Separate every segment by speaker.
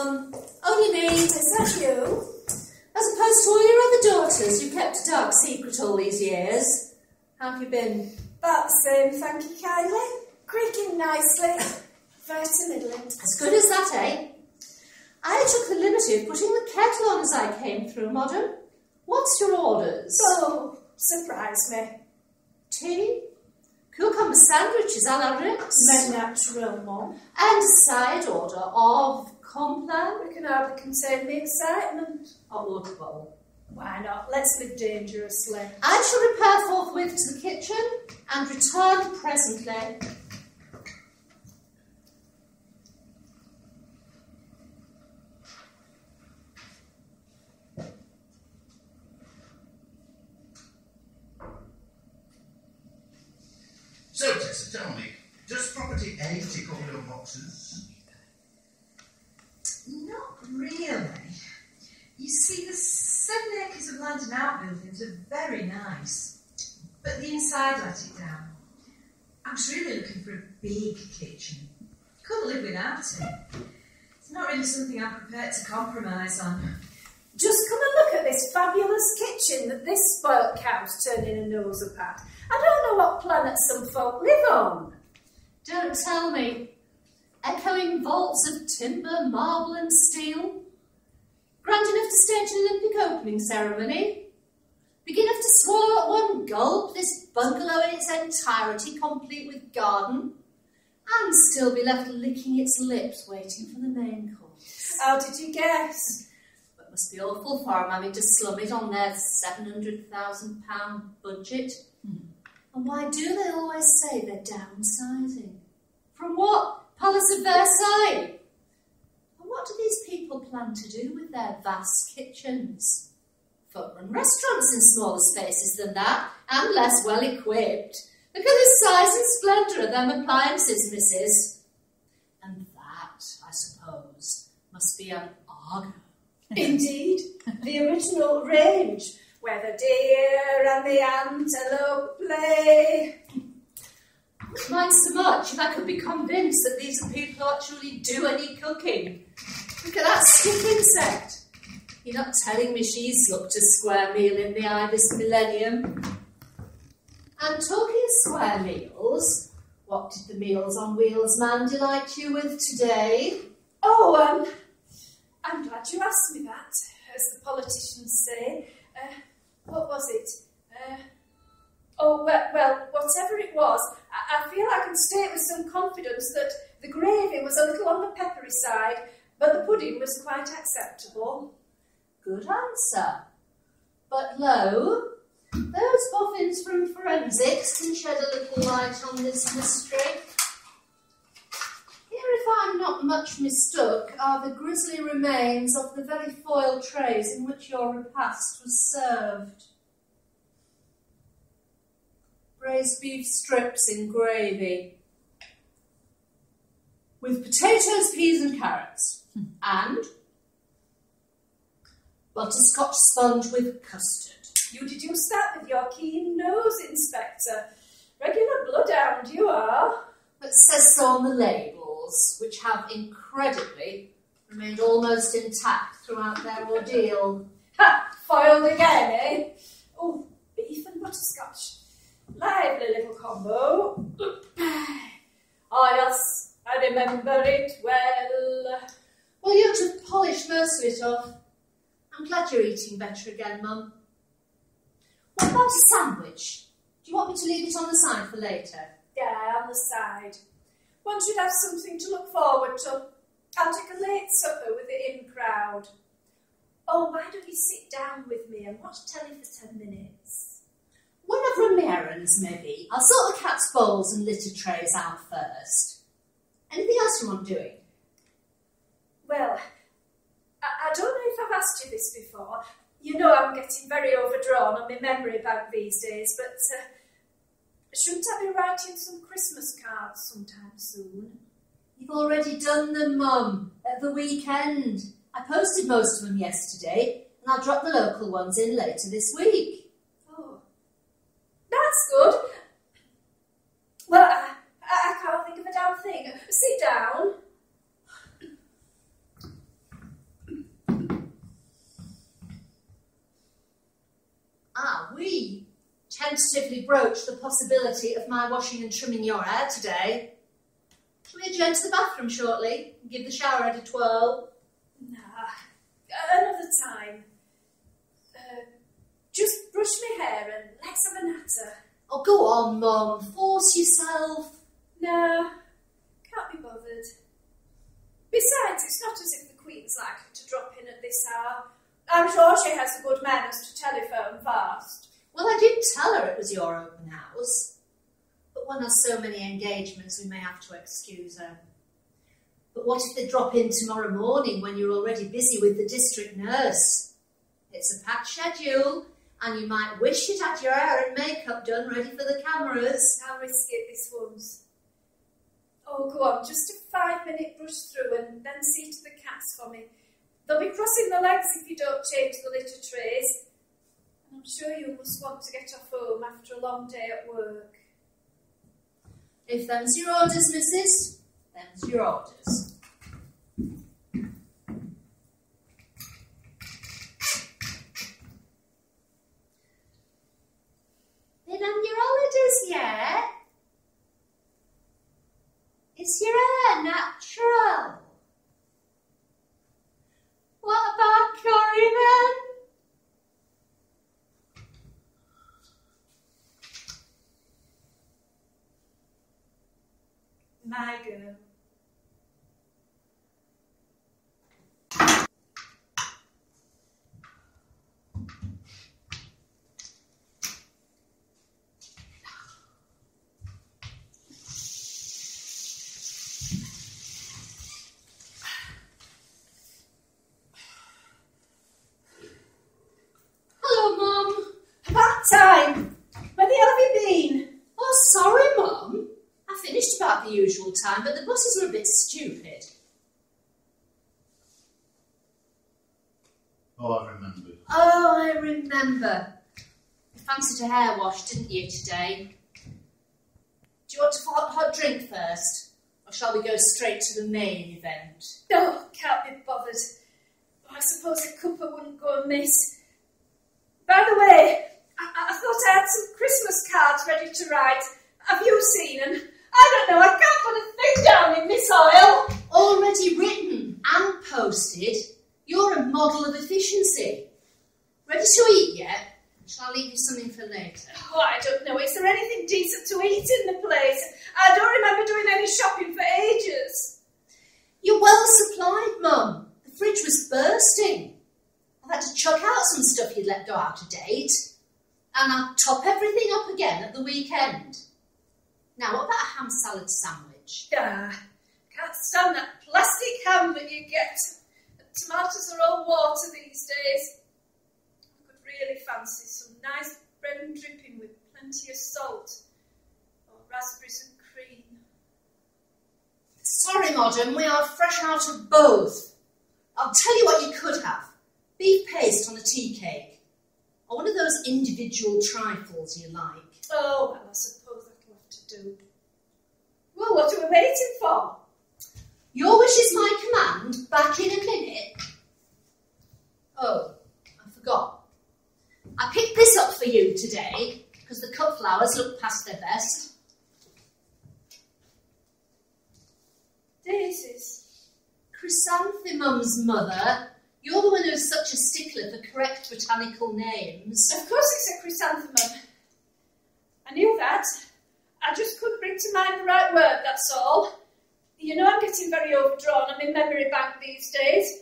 Speaker 1: Mum. Only me.
Speaker 2: Is that you?
Speaker 1: As opposed to all your other daughters, you kept a dark secret all these years. How have you been?
Speaker 2: About the same, thank you kindly. Creaking nicely. Very middling.
Speaker 1: As good as that, eh? I took the liberty of putting the kettle on as I came through, Madam. What's your orders?
Speaker 2: Oh, surprise me.
Speaker 1: Tea? Cucumber sandwiches à la Ritz.
Speaker 2: Naturellement.
Speaker 1: And a side order of compline.
Speaker 2: We can hardly contain the excitement.
Speaker 1: Hot water bowl.
Speaker 2: Why not? Let's live dangerously.
Speaker 1: I shall repair forthwith to the kitchen and return presently.
Speaker 3: So, Tessa, tell me, does property A tick all your boxes?
Speaker 4: Not really. You see, the 7 acres of land and outbuildings are very nice, but the inside let it down. I was really looking for a big kitchen. Couldn't live without it. It's not really something I'm prepared to compromise on.
Speaker 2: Just come and look at this fabulous kitchen that this spoilt cow's turning a nose up at. I don't know what planet some folk live on.
Speaker 1: Don't tell me. Echoing vaults of timber, marble and steel. Grand enough to stage an Olympic opening ceremony. Big enough to swallow at one gulp this bungalow in its entirety, complete with garden. And still be left licking its lips, waiting for the main course.
Speaker 2: How did you guess?
Speaker 1: But it must be awful for 'em having to slum it on their £700,000 budget. And why do they always say they're downsizing? From what? Palace of Versailles? And what do these people plan to do with their vast kitchens? Foot-run restaurants in smaller spaces than that, and less well-equipped. Look at the size and splendour of them appliances, missus. And that, I suppose, must be an Argo.
Speaker 2: Indeed, the original range, where the deer and the antelope play.
Speaker 1: I wouldn't mind so much if I could be convinced that these are people who actually do any cooking. Look at that stick insect. You're not telling me she's looked a square meal in the eye this millennium. And talking of square meals, what did the Meals on Wheels man delight you with today?
Speaker 2: Oh, I'm glad you asked me that, as the politicians say. What was it? Well, whatever it was, I feel I can state with some confidence that the gravy was a little on the peppery side, but the pudding was quite acceptable.
Speaker 1: Good answer. But lo, those boffins from forensics can shed a little light on this mystery. Here, if I'm not much mistook, are the grisly remains of the very foil trays in which your repast was served. Braised beef strips in gravy, with potatoes, peas and carrots, and butterscotch sponge with custard.
Speaker 2: You deduced that with your keen nose, Inspector. Regular bloodhound you are.
Speaker 1: It says so on the labels, which have incredibly remained almost intact throughout their ordeal.
Speaker 2: Ha! Foiled again, eh? Oh, beef and butterscotch. Lively little combo. Oh, yes, I remember it well.
Speaker 1: Well, you ought to have polished most of it off. I'm glad you're eating better again, Mum. What about a sandwich? Do you want me to leave it on the side for later?
Speaker 2: Yeah, on the side. One should have something to look forward to. I'll take a late supper with the in-crowd. Oh, why don't you sit down with me and watch telly for 10 minutes?
Speaker 1: One of run my errands, maybe. I'll sort the cat's bowls and litter trays out first. Anything else you want doing?
Speaker 2: Well, I don't know if I've asked you this before. You know I'm getting very overdrawn on my memory bank these days, but shouldn't I be writing some Christmas cards sometime soon?
Speaker 1: You've already done them, Mum, at the weekend. I posted most of them yesterday, and I'll drop the local ones in later this week.
Speaker 2: Oh, that's good. Well, I can't think of a damn thing. Sit down.
Speaker 1: we tentatively broached the possibility of my washing and trimming your hair today. Shall we adjourn to the bathroom shortly and give the shower head a twirl?
Speaker 2: Nah, another time. Just brush my hair and let's have a natter.
Speaker 1: Oh, go on, Mum. Force yourself.
Speaker 2: No, can't be bothered. Besides, it's not as if the Queen's likely to drop in at this hour. I'm sure she has the good manners to telephone fast.
Speaker 1: Well, I did tell her it was your open house. But one has so many engagements, we may have to excuse her. But what if they drop in tomorrow morning when you're already busy with the district nurse? It's a packed schedule, and you might wish you'd had your hair and makeup done ready for the cameras.
Speaker 2: I'll risk it this once. Oh, go on, just a 5-minute brush through and then see to the cats for me. They'll be crossing the legs if you don't change the litter trays. And I'm sure you must want to get off home after a long day at work.
Speaker 1: If them's your orders, missus, them's your orders. Been on your holidays yet? Is your hair natural? What about curry then?
Speaker 2: My girl.
Speaker 1: Hello, Mum.
Speaker 2: About time! Where the hell have you been?
Speaker 1: Oh, sorry, Mum. I finished about the usual time, but the buses were a bit stupid.
Speaker 3: Oh, I remember.
Speaker 1: Oh, I remember. You fancied a hair wash, didn't you, today? Do you want a hot drink first? Or shall we go straight to the main event?
Speaker 2: Oh, can't be bothered. I suppose a cuppa wouldn't go amiss. By the way, I thought I had some Christmas cards ready to write. Have you seen them? I don't know, I can't put a thing down in this oil.
Speaker 1: Already written and posted. You're a model of efficiency. Ready to eat yet? Shall I leave you something for later?
Speaker 2: Oh, I don't know. Is there anything decent to eat in the place? I don't remember doing any shopping for ages.
Speaker 1: You're well supplied, Mum. The fridge was bursting. I've had to chuck out some stuff you'd let go out of date. And I'll top everything up again at the weekend. Now, what about a ham salad sandwich?
Speaker 2: Can't stand that plastic ham that you get. The tomatoes are all water these days. I could really fancy some nice bread and dripping with plenty of salt. Or raspberries and cream.
Speaker 1: Sorry, Modern, we are fresh out of both. I'll tell you what you could have. Beef paste on a tea cake. Or one of those individual trifles you like.
Speaker 2: Oh, well, I suppose that'll have to do. Well, what are we waiting for?
Speaker 1: Your wish is my command. Back in a minute. Oh, I forgot. I picked this up for you today because the cut flowers look past their best.
Speaker 2: Daisies.
Speaker 1: Chrysanthemum's mother. You're the one who's such a stickler for correct botanical names.
Speaker 2: Of course it's a chrysanthemum. I knew that. I just couldn't bring to mind the right word, that's all. You know I'm getting very overdrawn on my memory bank these days.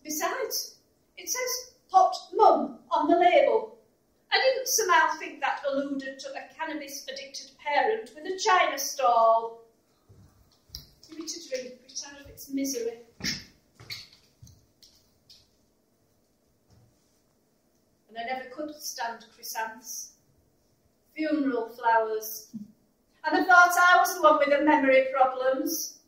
Speaker 2: Besides, it says hot mum on the label. I didn't somehow think that alluded to a cannabis-addicted parent with a china stall. Give it a drink, get out of its misery. And I never could stand chrysanths. Funeral flowers. And I thought I was the one with the memory problems.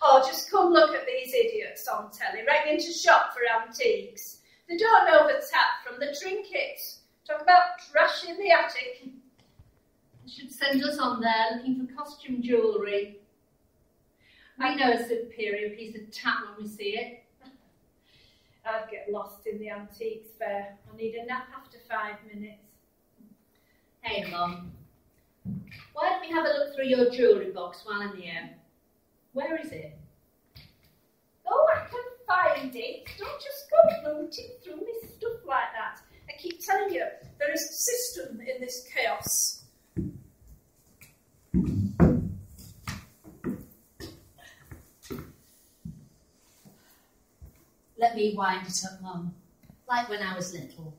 Speaker 2: Oh, just come look at these idiots on telly, ringing to shop for antiques. They don't know the tap from the trinkets. Talk about trash in the attic.
Speaker 1: You should send us on there looking for costume jewellery. We know a superior piece of tap when we see it.
Speaker 2: I'd get lost in the antiques fair. I need a nap after 5 minutes.
Speaker 1: Hey, Mum. Why don't we have a look through your jewellery box while I'm here? Where is it?
Speaker 2: Oh, I can find it. Don't just go floating through me stuff like that. I keep telling you, there is system in this chaos.
Speaker 1: Let me wind it up, Mum. Like when I was little.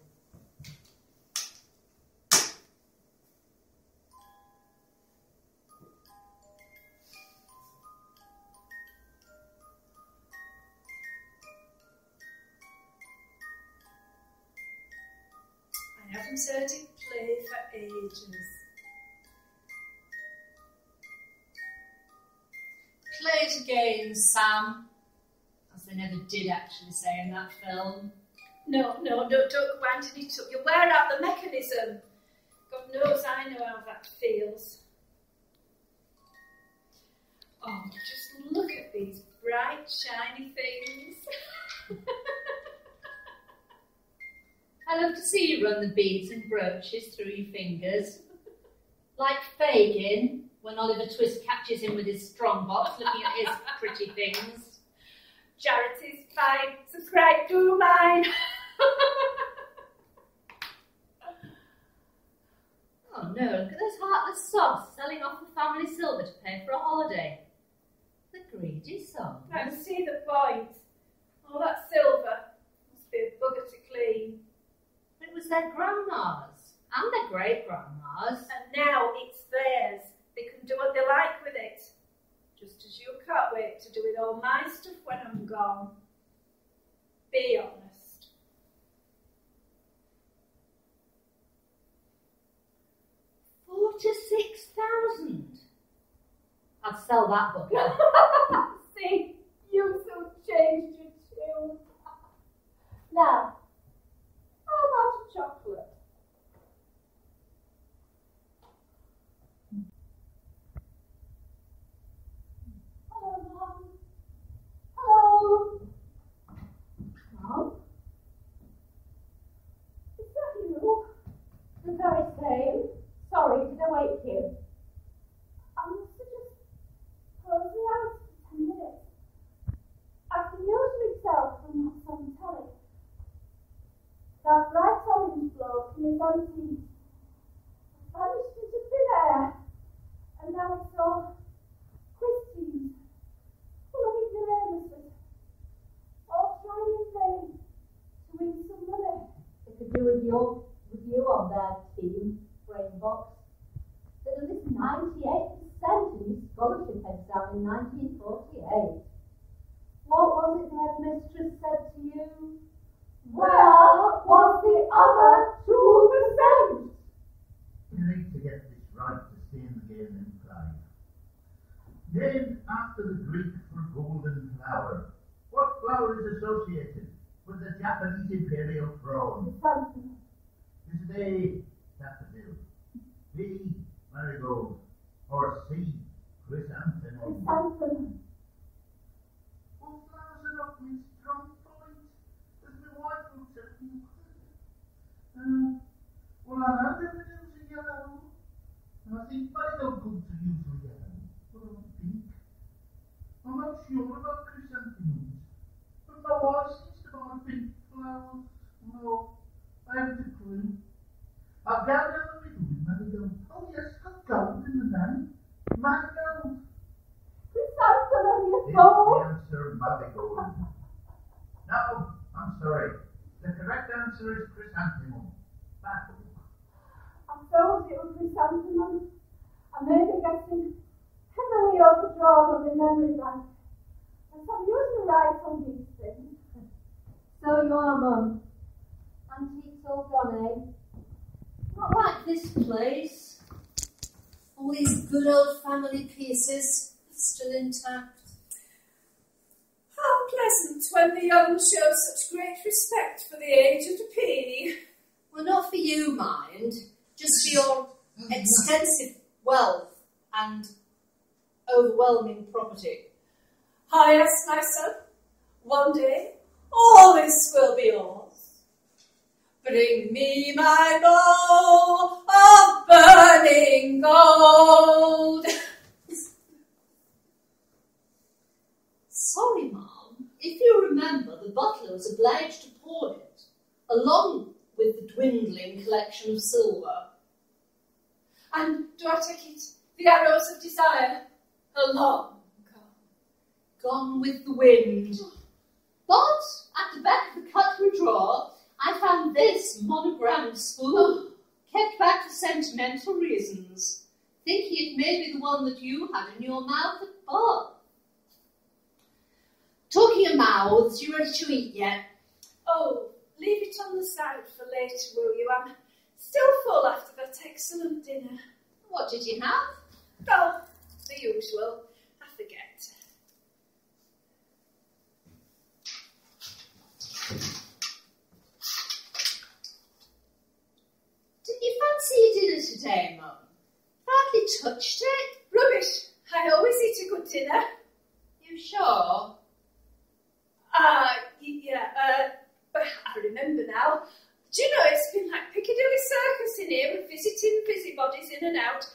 Speaker 2: I haven't heard it play for ages.
Speaker 1: Play it again, Sam. As they never did actually say in that film.
Speaker 2: No, don't go winding it up. You'll wear out the mechanism. God knows I know how that feels. Oh, just look at these bright, shiny things.
Speaker 1: I love to see you run the beads and brooches through your fingers. Like Fagin, when Oliver Twist catches him with his strong box looking at his pretty things.
Speaker 2: Charity's fine. Subscribe to mine.
Speaker 1: Oh no, look at those heartless sods selling off the family silver to pay for a holiday. The greedy sons.
Speaker 2: I see the point. All that silver must be a bugger to clean.
Speaker 1: It was their grandmas and their great-grandmas.
Speaker 2: And now it's theirs. They can do what they like with it. Just as you can't wait to do with all my stuff when I'm gone. Be honest.
Speaker 1: $46,000. I'd sell that book.
Speaker 2: See, you so changed your tune. Now, how about a chocolate? Hello, Mum. Hello. Mum? Is that you? The very same. Sorry, did I wake you? I must have just closed the house for 10 minutes. I can use myself from what's on telly. That bright orange bloke in his antique. I vanished into thin air, and now I saw Christine, full of ignoramuses, all trying in vain to win some money.
Speaker 1: It could do with you on their team, Brainbox. They did this 98% in his scholarship exam in 1948. What was it the headmistress said to you?
Speaker 2: Where was the other 2%?
Speaker 5: You need to get this right to stay in the game and play. Named after the Greek for golden flower, what flower is associated with the Japanese imperial throne?
Speaker 2: Something.
Speaker 5: Is it A, daffodil, B, marigold, or C, chrysanthemum?
Speaker 2: Something.
Speaker 5: Well, flowers are not my strong point, as my wife looks at me. Well, I know daffodils are yellow, and I think marigolds are usually yellow, but I don't think. I'm not sure about chrysanthemums, but my wife seems to buy pink flowers. No, I haven't a clue. I'll go down the middle with marigold. Oh yes, got gold in the name. Marigold.
Speaker 2: Chrysanthemum, you
Speaker 5: Is
Speaker 2: fool!
Speaker 5: the answer marigold? No, I'm sorry. The correct answer is chrysanthemum. Baffled.
Speaker 2: I thought it was chrysanthemum. I may be getting heavily overdrawn on the memory bank. And I'm usually right on these things.
Speaker 1: So you are, Mum. Antiques all gone, eh? Not like this place. All these good old family pieces still intact.
Speaker 2: How pleasant when the young show such great respect for the aged P.
Speaker 1: Well, not for you, mind. Just for your extensive wealth and overwhelming property.
Speaker 2: Ah, yes, my son. One day all this will be yours. Bring me my bowl of burning gold.
Speaker 1: Sorry, Ma'am. If you remember, the butler was obliged to pawn it, along with the dwindling collection of silver.
Speaker 2: And do I take it the arrows of desire are long gone?
Speaker 1: Gone with the wind. But at the back of the cutlery drawer, I found this monogrammed spoon, kept back for sentimental reasons, thinking it may be the one that you had in your mouth at birth. Talking of mouths, you ready to eat yet?
Speaker 2: Oh, leave it on the side for later, will you? I'm still full after that excellent dinner.
Speaker 1: What did you have?
Speaker 2: Oh, the usual. I forget.
Speaker 1: Did you fancy your dinner today, Mum? Hardly touched it.
Speaker 2: Rubbish. I always eat a good dinner.
Speaker 1: You sure?
Speaker 2: Yeah, but I remember now. Do you know, it's been like Piccadilly Circus in here with visiting busybodies in and out.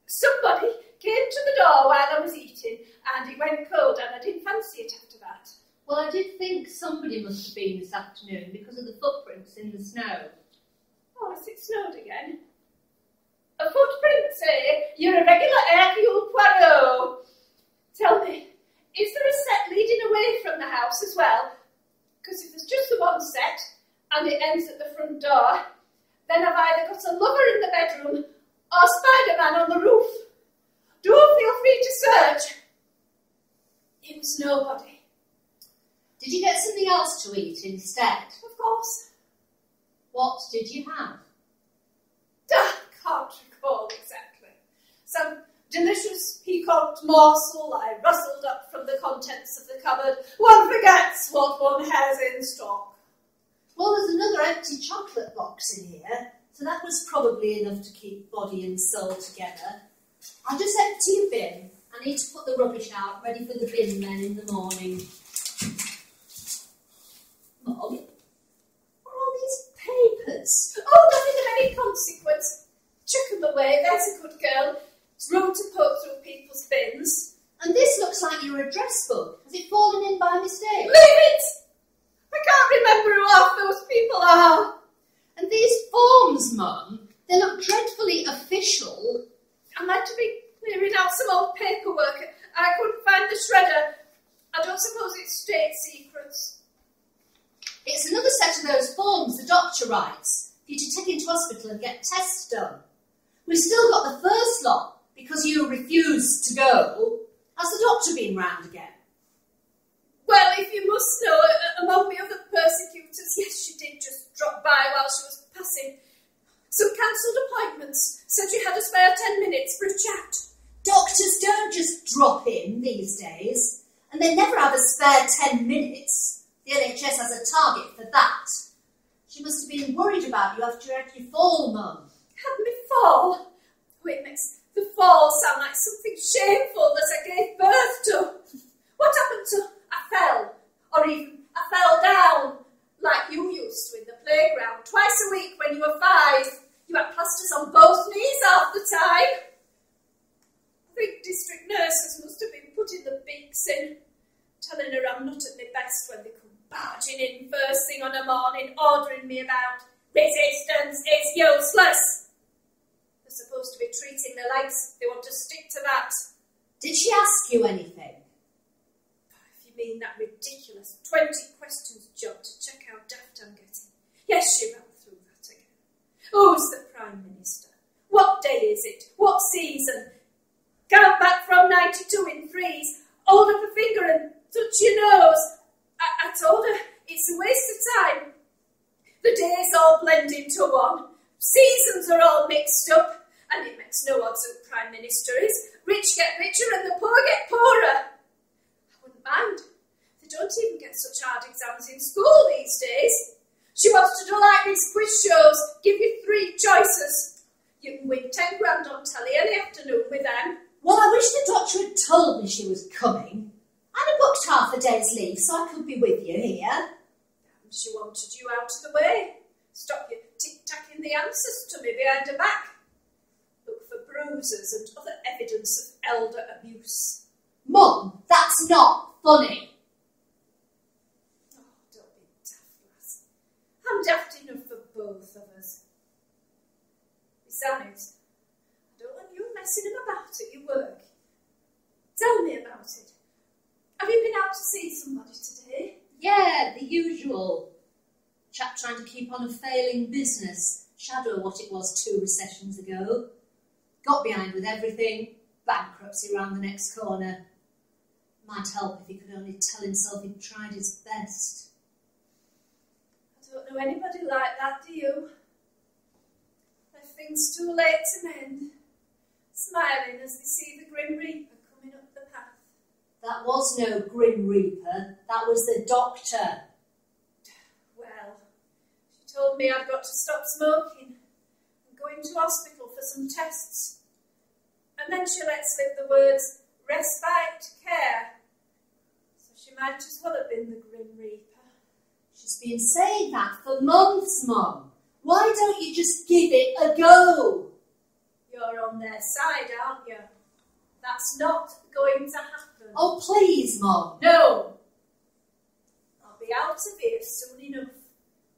Speaker 2: Somebody came to the door while I was eating and it went cold and I didn't fancy it after that.
Speaker 1: Well, I did think somebody must have been this afternoon because of the footprints in the snow.
Speaker 2: Oh, has it snowed again? A footprint, say? You're a regular Hercule Poirot. Tell me, is there a set leading away from the house as well? Because if there's just the one set and it ends at the front door, then I've either got a lover in the bedroom or Spider-Man on the roof. Do feel free to search. It was nobody.
Speaker 1: Did you get something else to eat instead?
Speaker 2: Of course.
Speaker 1: What did you have?
Speaker 2: I can't recall exactly. Some delicious piquant morsel I rustled up from the contents of the cupboard. One forgets what one has in stock.
Speaker 1: Well, there's another empty chocolate box in here, so that was probably enough to keep body and soul together. I'll just empty a bin. I need to put the rubbish out, ready for the bin men in the morning. Mum, what are all these papers?
Speaker 2: Oh, nothing of any consequence. Chuck them away, there's a good girl. It's rude to poke through people's bins.
Speaker 1: And this looks like your address book. Has it fallen in by mistake?
Speaker 2: Leave it! I can't remember who half those people are.
Speaker 1: And these forms, Mum, they look dreadfully official.
Speaker 2: I meant to be clearing out some old paperwork. I couldn't find the shredder. I don't suppose it's state secrets.
Speaker 1: It's another set of those forms the doctor writes for you to take into hospital and get tests done. We've still got the first lot because you refused to go. Has the doctor been round again?
Speaker 2: Well, if you must know, among the other persecutors, yes, she did just drop by while she was passing. Some cancelled appointments. Said you had a spare 10 minutes for a chat.
Speaker 1: Doctors don't just drop in these days, and they never have a spare 10 minutes. The NHS has a target for that. She must have been worried about you after you had your fall, Mum.
Speaker 2: Had me fall? Oh, it makes the fall sound like something shameful that I gave birth to. What happened to I fell? Or even I fell down, like you used to in the playground, twice a week when you were 5. You had plasters on both knees half the time. I think district nurses must have been putting the beaks in, telling her I'm not at my best when they come barging in first thing on a morning, ordering me about resistance is useless. They're supposed to be treating their legs. They want to stick to that.
Speaker 1: Did she ask you anything?
Speaker 2: If you mean that ridiculous 20 questions job to check how daft I'm getting. Yes, she ran through that again. Who's the Prime Minister? What day is it? What season? Count back from 92 in threes. Hold up a finger and touch your nose. I told her it's a waste of time. The days all blend into one. Seasons are all mixed up. And it makes no odds who the Prime Minister is. Rich get richer and the poor get poorer. I wouldn't mind. They don't even get such hard exams in school these days. She wants to do like these quiz shows, give you 3 choices. You can win 10 grand on telly any afternoon with them.
Speaker 1: Well, I wish the doctor had told me she was coming. I'd have booked half a day's leave so I could be with you here.
Speaker 2: She wanted you out of the way. Stop you tic-tacking the answers to me behind her back. Look for bruises and other evidence of elder abuse.
Speaker 1: Mum, that's not funny.
Speaker 2: Oh, don't be daft, lass. I'm daft enough for both of us. Besides, I don't want you messing him about at your work. Tell me about it. Have you been out to see somebody today?
Speaker 1: Yeah, the usual. Chap trying to keep on a failing business. Shadow what it was 2 recessions ago. Got behind with everything. Bankruptcy round the next corner. Might help if he could only tell himself he'd tried his best.
Speaker 2: I don't know anybody like that, do you? Left things too late to mend. Smiling as they see the Grim Reaper coming up the path.
Speaker 1: That was no Grim Reaper. That was the doctor.
Speaker 2: Well, she told me I've got to stop smoking and go into hospital for some tests. And then she let slip the words, respite care. So she might as well have been the Grim Reaper.
Speaker 1: She's been saying that for months, Mum. Why don't you just give it a go?
Speaker 2: You're on their side, aren't you? That's not going to happen.
Speaker 1: Oh, please, Mum.
Speaker 2: No. I'll be out of here soon enough,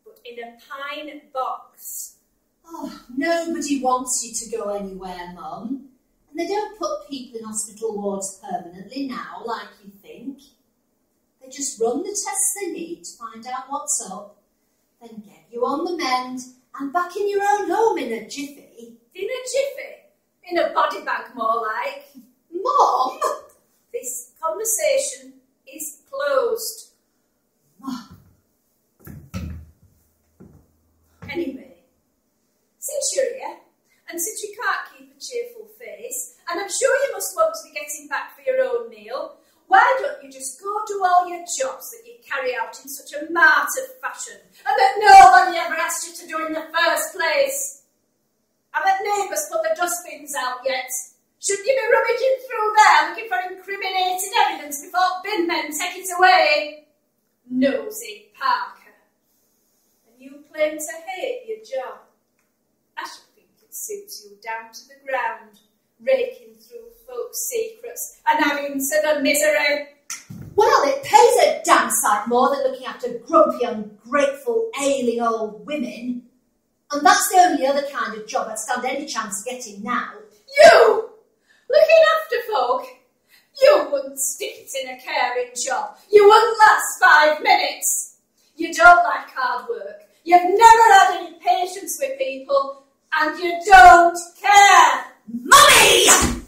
Speaker 2: but in a pine box.
Speaker 1: Oh, nobody wants you to go anywhere, Mum. And they don't put people in hospital wards permanently now, like you think. They just run the tests they need to find out what's up, then get you on the mend and back in your own home in a jiffy.
Speaker 2: In a jiffy? In a body bag, more like.
Speaker 1: Mum!
Speaker 2: This conversation is closed. Anyway, since you're here, and since you can't keep a cheerful face, and I'm sure you must want to be getting back for your own meal, why don't you just go do all your jobs that you carry out in such a martyred fashion, and that nobody ever asked you to do in the first place? Haven't neighbours put the dustbins out yet? Shouldn't you be rummaging through there looking for incriminating evidence before bin men take it away? Nosy Parker. And you claim to hate your job. I should think it suits you down to the ground, raking through folks' secrets and adding to the misery.
Speaker 1: Well, it pays a damn sight more than looking after grumpy, ungrateful, ailing old women. And that's the only other kind of job I'd stand any chance of getting now.
Speaker 2: You! Looking after folk? You wouldn't stick it in a caring job. You wouldn't last 5 minutes. You don't like hard work. You've never had any patience with people. And you don't care.
Speaker 1: Mummy!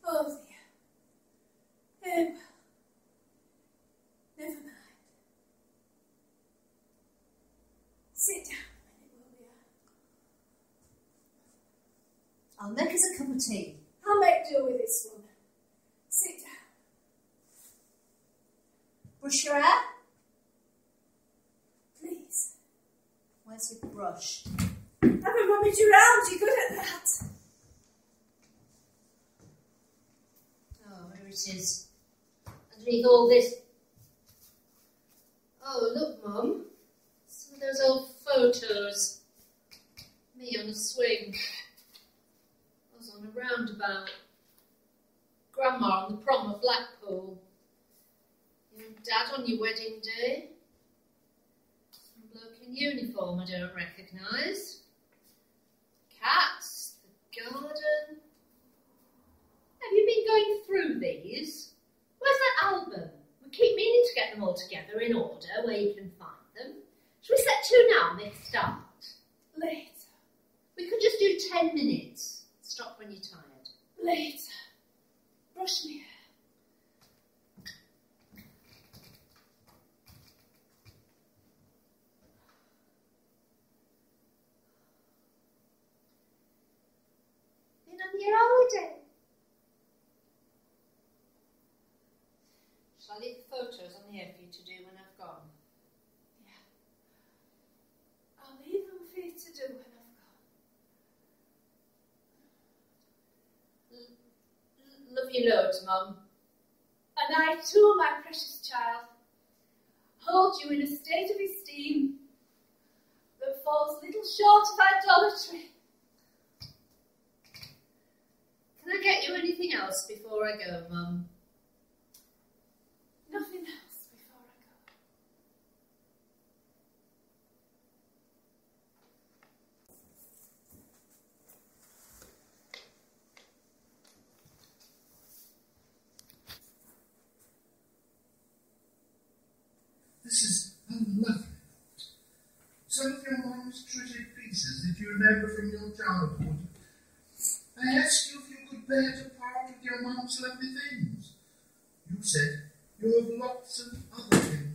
Speaker 2: Oh dear. Never mind. Sit down a minute, will you?
Speaker 1: I'll make us a cup of tea.
Speaker 2: I'll make do with this one. Sit down.
Speaker 1: Brush your hair?
Speaker 2: Please.
Speaker 1: Where's your brush?
Speaker 2: Have a rummage around. You're good at that.
Speaker 1: Oh, here it is. Underneath all this. Oh, look, Mum. Some of those old photos. Me on a swing. I was on a roundabout. Grandma on the prom of Blackpool. You and Dad on your wedding day. Some bloke in uniform I don't recognise. Cats, the garden. Have you been going through these? Where's that album? We keep meaning to get them all together in order where you can find them. Shall we set to now and make a start?
Speaker 2: Later.
Speaker 1: We could just do 10 minutes. Stop when you're tired.
Speaker 2: Later. Brush me hair.
Speaker 1: Been on your holiday? Shall I leave the photos on here for you to do when I've gone?
Speaker 2: Yeah. I'll leave them for you to do when
Speaker 1: you loads, Mum.
Speaker 2: And I too, my precious child, hold you in a state of esteem that falls little short of idolatry.
Speaker 1: Can I get you anything else before I go, Mum?
Speaker 2: Nothing else before I go.
Speaker 5: This is a lovely. Some of your mum's treasured pieces that you remember from your childhood. I asked you if you could bear to part with your mum's lovely things. You said you have lots of other things.